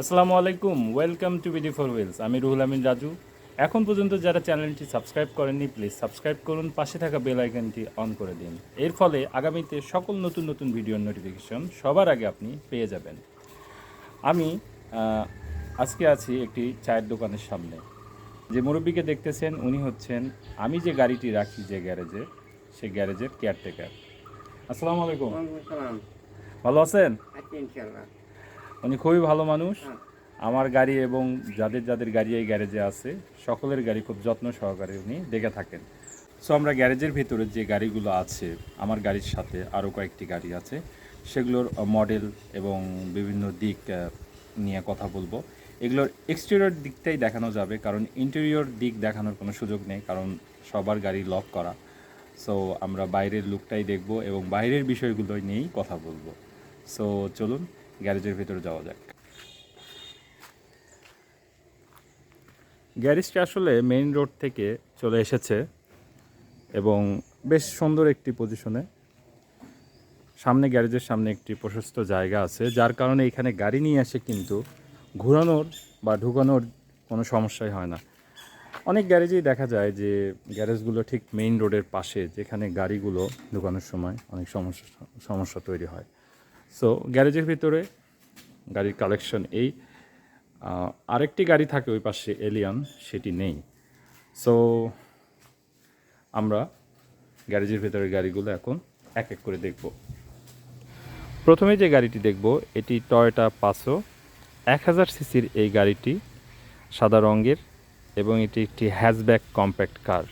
আসসালামু আলাইকুম, welcome to BD4Wheels। আমি রুহুল আমিন রাজু। এখন পর্যন্ত যারা চ্যানেলটি সাবস্ক্রাইব করেননি, প্লিজ সাবস্ক্রাইব করুন, পাশে থাকা বেল আইকনটি অন করে দিন। এর ফলে আগামীতে সকল নতুন নতুন ভিডিওর নোটিফিকেশন সবার আগে আপনি পেয়ে যাবেন। আমি আজকে আছি একটি চায়ের দোকানের সামনে। যে মুরব্বীকে দেখতেছেন উনি হচ্ছেন আমি যে গাড়িটি রাখি যে গ্যারেজে, সেই গ্যারেজের কেয়ারটেকার। আসসালামু আলাইকুম। ভালো আছেন? উনি খুবই ভালো মানুষ। আমার গাড়ি এবং যাদের যাদের গাড়ি এই গ্যারেজে আছে সকলের গাড়ি খুব যত্ন সহকারে উনি দেখে থাকেন। সো আমরা গ্যারেজের ভিতরে যে গাড়িগুলো আছে, আমার গাড়ির সাথে আরও কয়েকটি গাড়ি আছে, সেগুলোর মডেল এবং বিভিন্ন দিক নিয়ে কথা বলবো। এগুলোর এক্সটেরিয়র দিকটাই দেখানো যাবে, কারণ ইন্টেরিয়র দিক দেখানোর কোনো সুযোগ নেই, কারণ সবার গাড়ি লক করা। সো আমরা বাইরের লুকটাই দেখব এবং বাইরের বিষয়গুলো নিয়েই কথা বলবো। সো চলুন গ্যারেজের ভিতরে যাওয়া যাক। গ্যারেজটি আসলে মেইন রোড থেকে চলে এসেছে এবং বেশ সুন্দর একটি পজিশনে। সামনে গ্যারেজের সামনে একটি প্রশস্ত জায়গা আছে, যার কারণে এখানে গাড়ি নিয়ে এসে কিন্তু ঘোরানোর বা ঢুকানোর কোনো সমস্যাই হয় না। অনেক গ্যারেজেই দেখা যায় যে গ্যারেজগুলো ঠিক মেইন রোডের পাশে, যেখানে গাড়িগুলো ঢুকানোর সময় অনেক সমস্যা তৈরি হয়। সো গ্যারেজের ভিতরে গাড়ির কালেকশন এই। আরেকটি গাড়ি থাকে ওই পাশে এলিয়ন, সেটি নেই। সো আমরা গ্যারেজের ভেতরের গাড়িগুলো এখন এক এক করে দেখব। প্রথমে যে গাড়িটি দেখব এটি টয়োটা পাসো 1000 সিসির এই গাড়িটি, সাদা রঙের এবং এটি একটি হ্যাচব্যাক কম্প্যাক্ট কার।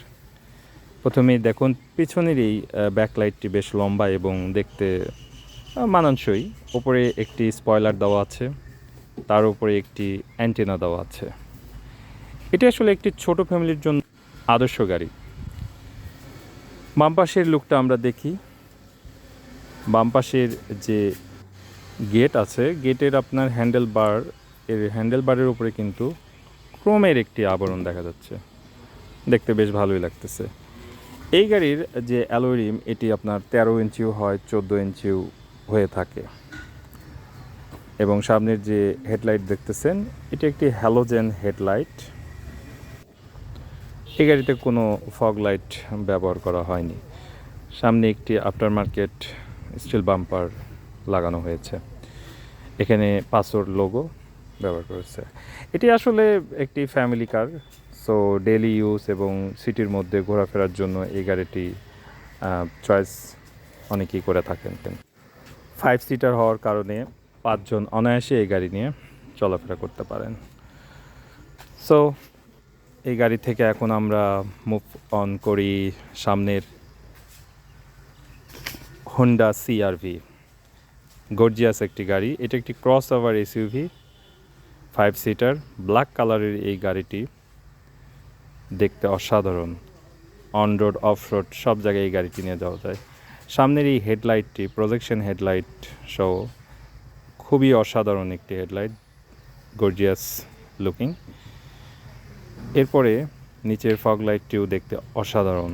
প্রথমেই দেখুন পিছনের এই ব্যাকলাইটটি বেশ লম্বা এবং দেখতে মানানসই। ওপরে একটি স্পয়লার দেওয়া আছে, তার উপরে একটি অ্যান্টেনা দেওয়া আছে। এটি আসলে একটি ছোট ফ্যামিলির জন্য আদর্শ গাড়ি। বাম পাশের লুকটা আমরা দেখি। বাম পাশের যে গেট আছে, গেটের আপনার হ্যান্ডেলবারের উপরে কিন্তু ক্রোমের একটি আবরণ দেখা যাচ্ছে, দেখতে বেশ ভালোই লাগতেছে। এই গাড়ির যে অ্যালয় রিম, এটি আপনার 13 ইঞ্চিও হয়, 14 ইঞ্চিও হয়ে থাকে। এবং সামনের যে হেডলাইট দেখতেছেন, এটি একটি হ্যালোজেন হেডলাইট। এই গাড়িতে কোনো ফগ লাইট ব্যবহার করা হয়নি। সামনে একটি আফটার মার্কেট স্টিল বাম্পার লাগানো হয়েছে। এখানে পাসোর লোগো ব্যবহার করেছে। এটি আসলে একটি ফ্যামিলি কার। সো ডেইলি ইউজ এবং সিটির মধ্যে ঘোরাফেরার জন্য এই গাড়িটি চয়েস অনেকেই করে থাকেন। 5 সিটার হওয়ার কারণে 5 জন অনায়াসে এই গাড়ি নিয়ে চলাফেরা করতে পারেন। সো এই গাড়ি থেকে এখন আমরা মুভ অন করি সামনের হোন্ডা CR-V। গর্জিয়াস একটি গাড়ি। এটা একটি cross over SUV, 5 seater, black কালারের এই গাড়িটি দেখতে অসাধারণ। অন রোড, অফ রোড সব জায়গায় এই গাড়িটি নিয়ে যাওয়া যায়। সামনের এই হেডলাইটটি প্রজেকশন হেডলাইট সহ খুবই অসাধারণ একটি হেডলাইট, গর্জিয়াস লুকিং। এরপরে নিচের ফগ লাইটটিও দেখতে অসাধারণ,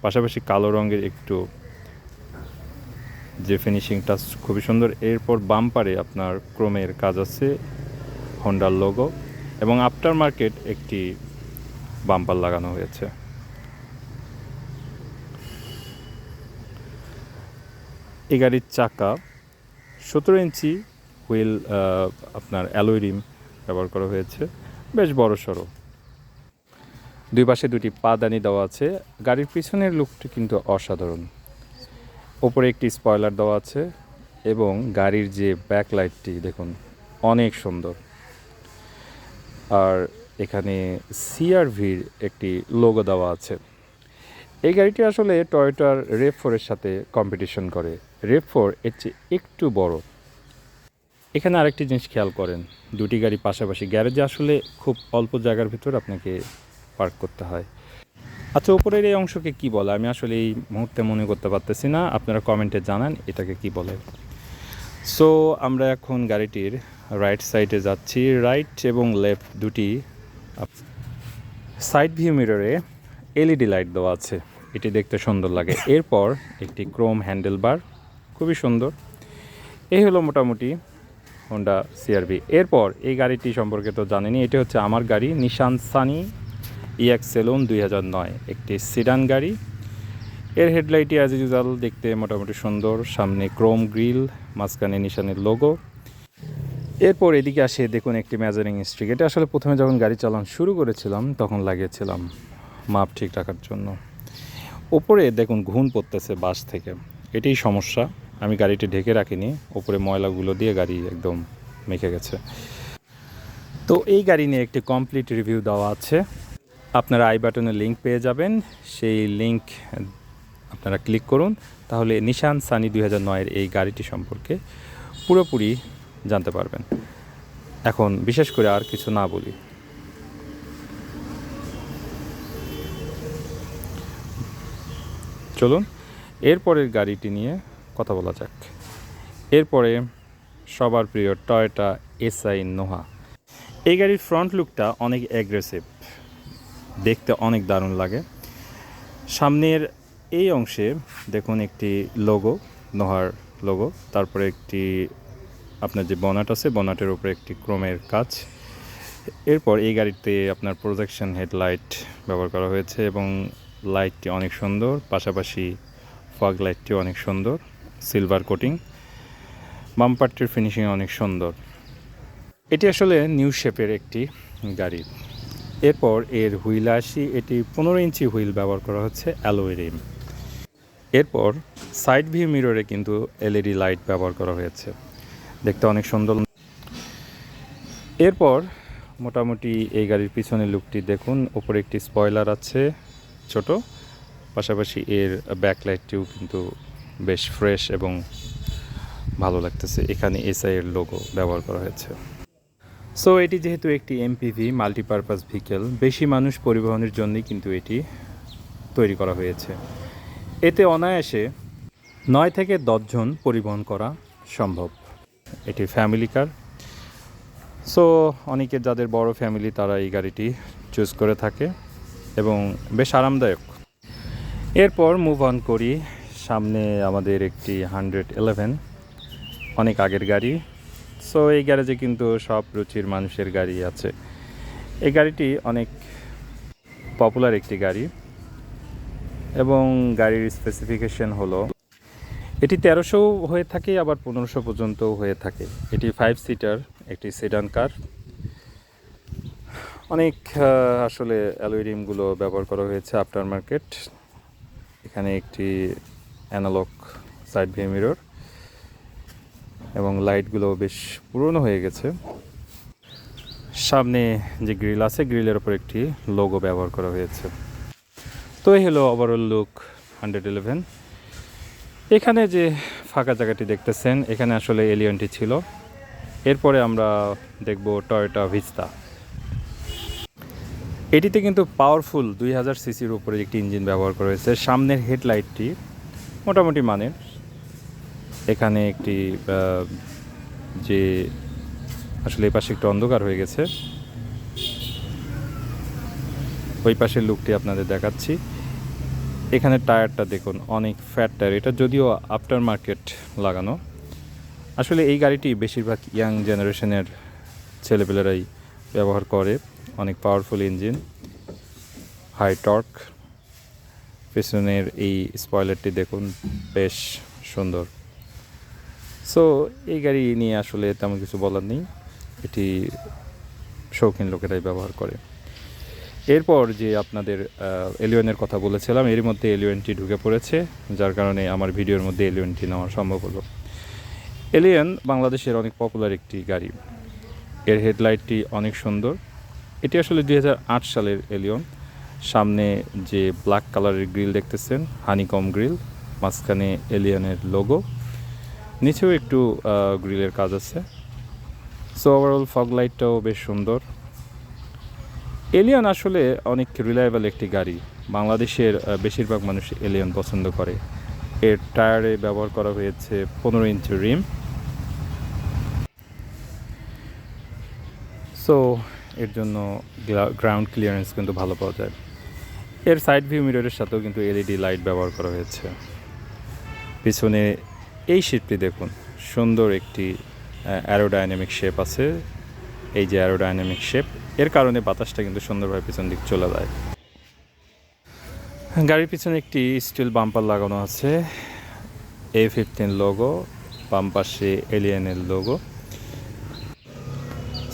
পাশাপাশি কালো রঙের একটু যে ফিনিশিংটা খুবই সুন্দর। এরপর বাম্পারে আপনার ক্রোমের কাজ আছে, হোন্ডার লোগো এবং আফটার মার্কেট একটি বাম্পার লাগানো হয়েছে। এই গাড়ির চাকা 17 ইঞ্চি হুইল, আপনার অ্যালয় রিম ব্যবহার করা হয়েছে, বেশ বড় সড়ো। দুই পাশে দুটি পাদানি দেওয়া আছে। গাড়ির পিছনের লুকটি কিন্তু অসাধারণ। ওপরে একটি স্পয়লার দেওয়া আছে এবং গাড়ির যে ব্যাকলাইটটি দেখুন অনেক সুন্দর। আর এখানে CR-Vর একটি লোগো দেওয়া আছে। এই গাড়িটি আসলে টয়োটার RAV4-এর সাথে কম্পিটিশন করে। RAV4 এর চেয়ে একটু বড়। এখানে আরেকটি জিনিস খেয়াল করেন, দুটি গাড়ি পাশাপাশি। গ্যারেজে আসলে খুব অল্প জায়গার ভিতর আপনাকে পার্ক করতে হয়। আচ্ছা, উপরের এই অংশকে কি বলে আমি আসলে এই মুহূর্তে মনে করতে পারতেছি না, আপনারা কমেন্টে জানান এটাকে কি বলে। সো আমরা এখন গাড়িটির রাইট সাইডে যাচ্ছি। রাইট এবং লেফট দুটি সাইড ভিউ মিররে LED লাইট দেওয়া আছে, এটি দেখতে সুন্দর লাগে। এরপর একটি ক্রোম হ্যান্ডেলবার, খুবই সুন্দর। এই হলো মোটামুটি হোন্ডা সিআরভি। এরপর এই গাড়িটি সম্পর্কে তো জানেনি, এটি হচ্ছে আমার গাড়ি নিশান সানি EX সেলুন 2009, একটি সিডান গাড়ি। এর হেডলাইটটি অ্যাজ ইউজুয়াল দেখতে মোটামুটি সুন্দর, সামনে ক্রোম গ্রিল, মাঝখানে নিশানের লোগো। এরপর এদিকে আসে দেখুন একটি মেজারিং স্ট্রিক। এটা আসলে প্রথমে যখন গাড়ি চালানো শুরু করেছিলাম তখন লাগিয়েছিলাম মাপ ঠিক রাখার জন্য। ওপরে দেখুন ঘুণ পড়তেছে বাস থেকে, এটাই সমস্যা। আমি গাড়িটি ঢেকে রাখিনি, ওপরে ময়লাগুলো দিয়ে গাড়ি একদম মেখে গেছে। তো এই গাড়ি নিয়ে একটি কমপ্লিট রিভিউ দেওয়া আছে, আপনারা আই বাটনে লিঙ্ক পেয়ে যাবেন, সেই লিঙ্ক আপনারা ক্লিক করুন, তাহলে নিশান সানি 2009-এর এই গাড়িটি সম্পর্কে পুরোপুরি জানতে পারবেন। এখন বিশেষ করে আর কিছু না বলি, চলুন এরপরের গাড়িটি নিয়ে কথা বলা যাক। এরপরে সবার প্রিয় টয়োটা এসআই নোহা। এই গাড়ির ফ্রন্ট লুকটা অনেক অ্যাগ্রেসিভ, দেখতে অনেক দারুণ লাগে। সামনের এই অংশে দেখুন একটি লোগো, নোহার লোগো, তারপরে একটি আপনার যে বনাট আছে, বনাটের উপরে একটি ক্রোমের কাজ। এরপর এই গাড়িতে আপনার প্রজেকশন হেডলাইট ব্যবহার করা হয়েছে এবং লাইটটি অনেক সুন্দর, পাশাপাশি ফগ লাইটটিও অনেক সুন্দর, সিলভার কোটিং। বাম্পারটির ফিনিশিং অনেক সুন্দর। এটি আসলে নিউ শেপের একটি গাড়ি। এরপর এর হুইল আসি, এটি 15 ইঞ্চি হুইল ব্যবহার করা হচ্ছে, অ্যালয় রিম। এরপর সাইড ভিউ মিররে কিন্তু এলইডি লাইট ব্যবহার করা হয়েছে, দেখতে অনেক সুন্দর। এরপর মোটামুটি এই গাড়ির পিছনের লুকটি দেখুন, ওপরে একটি স্পয়লার আছে ছোট, পাশাপাশি এর ব্যাকলাইটটিও কিন্তু বেশ ফ্রেশ এবং ভালো লাগতেছে। এখানে এসআই এর লোগো ব্যবহার করা হয়েছে। সো এটি যেহেতু একটি এমপিভি মাল্টিপারপাস ভেহিকেল, বেশি মানুষ পরিবহনের জন্যই কিন্তু এটি তৈরি করা হয়েছে। এতে অনায়াসে 9 থেকে 10 জন পরিবহন করা সম্ভব। এটি ফ্যামিলি কার। সো অনেকে যাদের বড় ফ্যামিলি তারা এই গাড়িটি চুজ করে থাকে এবং বেশ আরামদায়ক। এরপর মুভ অন করি, সামনে আমাদের একটি 111, অনেক আগের গাড়ি। সো এই গ্যারেজে কিন্তু সব রুচির মানুষের গাড়ি আছে। এই গাড়িটি অনেক পপুলার একটি গাড়ি এবং গাড়ির স্পেসিফিকেশন হলো এটি 1300 হয়ে থাকে, আবার 1500 পর্যন্ত হয়ে থাকে। এটি 5 সিটার একটি সেডান কার। অনেক আসলে অ্যালয় রিমগুলো ব্যবহার করা হয়েছে আফটার মার্কেট। এখানে একটি অ্যানালগ সাইড ভিউ মিরর এবং লাইটগুলো বেশ পুরনো হয়ে গেছে। সামনে যে গ্রিল আছে, গ্রিলের ওপর একটি লোগো ব্যবহার করা হয়েছে। তো এই হলো ওভারঅল লুক 111। এখানে যে ফাঁকা জায়গাটি দেখতেছেন, এখানে আসলে এলিয়নটি ছিল। এরপরে আমরা দেখব টয়োটা ভিস্তা। এটিতে কিন্তু পাওয়ারফুল 2000 সিসির উপরে একটি ইঞ্জিন ব্যবহার করা হয়েছে। সামনের হেডলাইটটি মোটামুটি মানের। এখানে একটি যে আসলে এই পাশে একটু অন্ধকার হয়ে গেছে, ওই পাশের লুকটি আপনাদের দেখাচ্ছি। এখানে টায়ারটা দেখুন, অনেক ফ্যাট টায়ার। এটা যদিও আফটার মার্কেট লাগানো। আসলে এই গাড়িটি বেশিরভাগ ইয়াং জেনারেশনের ছেলেপেলেরাই ব্যবহার করে। অনেক পাওয়ারফুল ইঞ্জিন, হাই টর্ক। পেছনের এই স্পয়লারটি দেখুন, বেশ সুন্দর। সো এই গাড়ি নিয়ে আসলে তেমন কিছু বলার নেই, এটি শৌখিন লোকেরাই ব্যবহার করে। এরপর যে আপনাদের এলিয়নের কথা বলেছিলাম, এর মধ্যে এলিয়নটি ঢুকে পড়েছে, যার কারণে আমার ভিডিওর মধ্যে এলিয়নটি নেওয়া সম্ভব হলো। এলিয়ন বাংলাদেশের অনেক পপুলার একটি গাড়ি। এর হেডলাইটটি অনেক সুন্দর। এটি আসলে 2008 সালের এলিয়ন। সামনে যে ব্ল্যাক কালারের গ্রিল দেখতেছেন, হানিকম গ্রিল, মাঝখানে এলিয়নের লোগো, নিচেও একটু গ্রিলের কাজ আছে। সো ওভারঅল ফগ লাইটটাও বেশ সুন্দর। এলিয়ন আসলে অনেক রিলায়েবল একটি গাড়ি। বাংলাদেশের বেশিরভাগ মানুষ এলিয়ন পছন্দ করে। এর টায়ারে ব্যবহার করা হয়েছে 15 ইঞ্চি রিম। সো এর জন্য গ্রাউন্ড ক্লিয়ারেন্স কিন্তু ভালো পাওয়া যায়। এর সাইড ভিউ মিররের সাথেও কিন্তু এলইডি লাইট ব্যবহার করা হয়েছে। পিছনে এই সিটটি দেখুন, সুন্দর একটি অ্যারোডাইনামিক শেপ আছে। এই যে অ্যারোডাইনামিক শেপ, এর কারণে বাতাসটা কিন্তু সুন্দরভাবে পিছন দিক চলে যায়। গাড়ির পিছনে একটি স্টিল বাম্পার লাগানো আছে, A15 লোগো, বাম পাশে এলিয়েনের লোগো।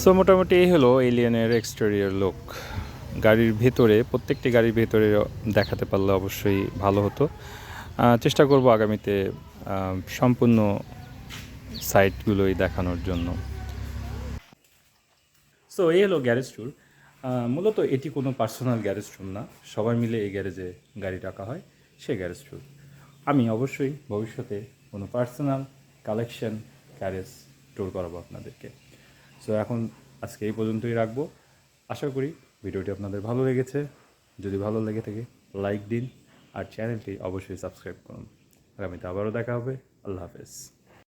সো মোটামুটি এই হলো এলিয়েনের এক্সটেরিয়র লুক। গাড়ির ভেতরে, প্রত্যেকটি গাড়ির ভেতরে দেখাতে পারলে অবশ্যই ভালো হতো। চেষ্টা করব আগামীতে সম্পূর্ণ সাইটগুলোই দেখানোর জন্য। সো এই হলো গ্যারেজ ট্যুর। মূলত এটি কোনো পার্সোনাল গ্যারেজ ট্যুর না, সবাই মিলে এই গ্যারেজে গাড়ি রাখা হয়, সেই গ্যারেজ ট্যুর। আমি অবশ্যই ভবিষ্যতে কোনো পার্সোনাল কালেকশন গ্যারেজ ট্যুর করাবো আপনাদেরকে। সো এখন আজকে এই পর্যন্তই রাখবো। আশা করি ভিডিওটি আপনাদের ভালো লেগেছে। যদি ভালো লেগে থাকে লাইক দিন, আর চ্যানেলটি অবশ্যই সাবস্ক্রাইব করুন। আগামীতে আবারও দেখা হবে। আল্লাহ হাফেজ।